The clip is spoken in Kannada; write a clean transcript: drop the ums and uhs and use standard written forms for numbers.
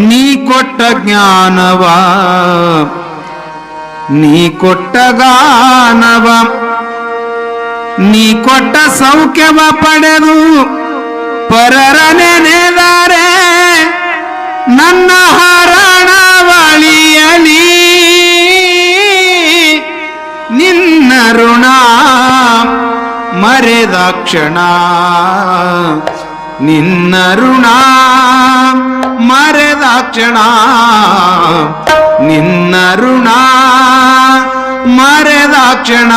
ನೀ ಕೊಟ್ಟ ಜ್ಞಾನವ ನೀ ಕೊಟ್ಟ ಗಾನವ ನೀ ಕೊಟ್ಟ ಸೌಖ್ಯವ ಪಡೆದು ಪರರ ನೆನೆದರೆ ನನ್ನ ಹರಣವಳಿಯಲಿ ನಿನ್ನ ಋಣ ಮರೆದ ಕ್ಷಣ ನಿನ್ನ ಋಣ ಮರೆದ ಕ್ಷಣ ನಿನ್ನ ಋಣ ಮರೆದ ಕ್ಷಣ